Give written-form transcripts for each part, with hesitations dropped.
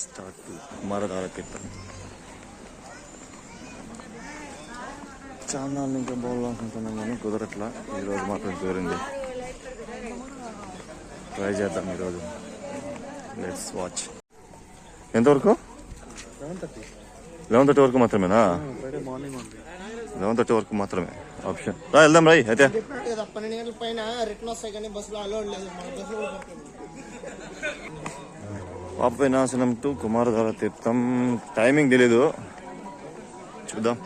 Start Kumaradhara తీర్థం. చాలా ఇంకా పోవాలనుకుంటున్నాం కానీ కుదరట్లా. ఈరోజు మాత్రం కుదిరింది. ట్రై చేద్దాం ఈరోజు. Let's watch. ఎంతవరకు? 11:30 వరకు మాత్రమేనా? 11:30 వరకు మాత్రమే ఆప్షన్. వెళ్దాం రాయ్ అయితే. 12 గంటల పైన రిటర్న్ వస్తాయి కానీ బస్సులో అలౌడ్ లేదు. పాప వినాశనం టు కుమారధార తీర్థం. టైమింగ్ తెలీదు, చూద్దాం.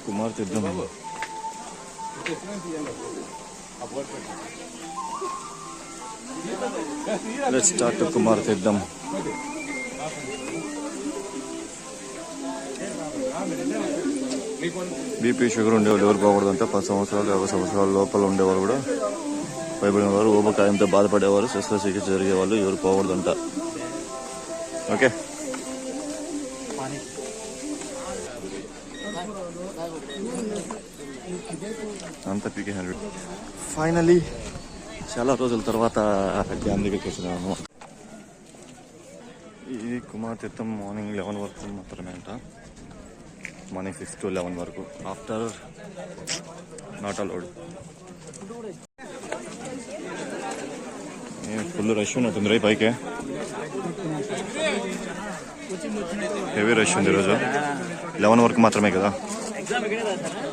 కుమార్ తీర్థం. లెట్స్ స్టార్ట్ టు కుమార్ తీర్థం. బీపీ షుగర్ ఉండేవాళ్ళు ఎవరు పోకూడదంటే 10 సంవత్సరాలు 20 సంవత్సరాల లోపల ఉండేవారు కూడా భయపడిన వారు, ఊబకాయంతో బాధపడేవారు, శస్త్రచికిత్స జరిగేవాళ్ళు ఎవరు పోకూడదంట. ఓకే, అంత పీకే 100. ఫైనలీ చాలా రోజుల తర్వాత డ్యామ్ దగ్గరికి వచ్చినాము. ఇది కుమార్ తీర్థం మార్నింగ్ 11 వరకు మాత్రమే అంట. మార్నింగ్ 6 to 11 వరకు. After not allowed. Full rush ఉన్నట్టుంది రై పైకి. హెవీ రష్ ఉంది ఈరోజు. 11 వరకు మాత్రమే కదా.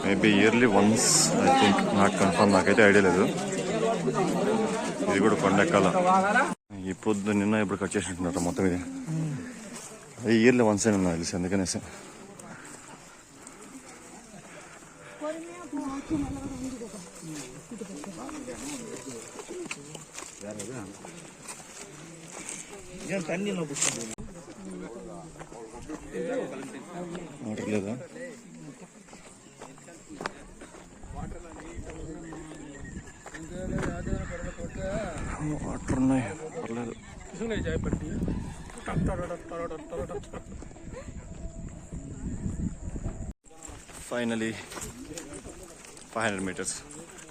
Maybe yearly once, I think. Not confirm, నాకైతే ఐడియా లేదు. ఇది కూడా కొండ ఎక్కాల. ఈ పొద్దు నిన్న ఇప్పుడు కట్ చేసినట్టున్నారు మొత్తం. ఇది అది ఇయర్లీ వన్స్ అయినా నాకు తెలిసి, అందుకనేసి. వాటర్ లేదా? వాటర్ ఉన్నాయి, పర్లేదు. Finally 500 meters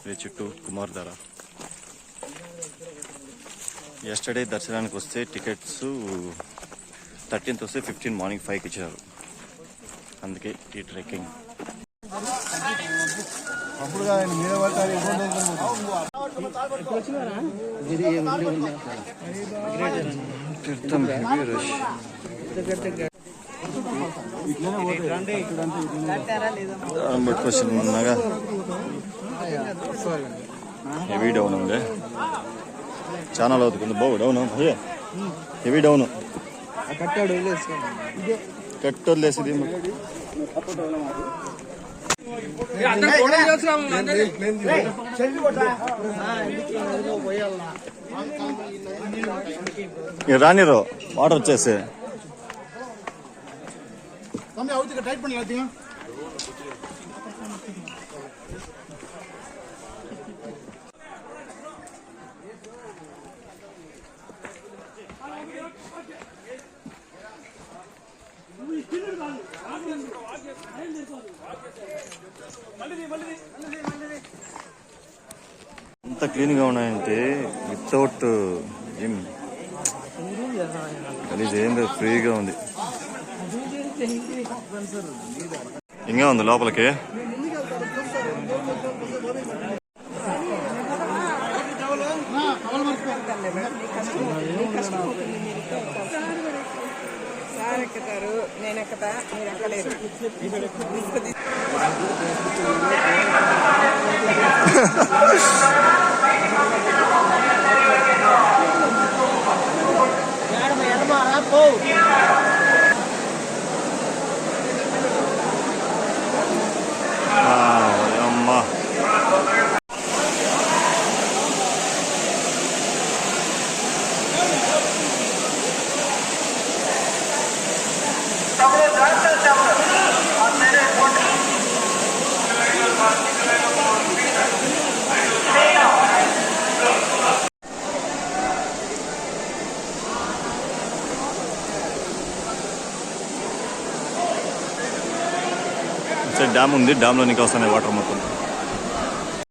reach to Kumaradhara. Yesterday దర్శనానికి వస్తే టికెట్స్ 13th వస్తే 15 మార్నింగ్ 5కి ఇచ్చారు. అందుకే ఈ ట్రెక్కింగ్. తీర్థం హెవీ రష్. దారం పట్టుకొచ్చినాగా హెవీ డౌన్ ఉంది. చాలా అవుతుంది. బాగు డౌన్ అయ్యే హెవీ డౌన్. కట్టు వదిలేసింది. రానిరో వాటర్ వచ్చేసి. ఎంత క్లీన్ గా ఉన్నాయంటే వితౌట్ ఏం గలీజ్ ఏం లేదు, ఫ్రీగా ఉంది. ఇంకా ఉంది లోపలికి. అమ్మా డ్యామ్ ఉంది. డ్యామ్లో నీకు వస్తున్నాయి వాటర్ మొత్తం.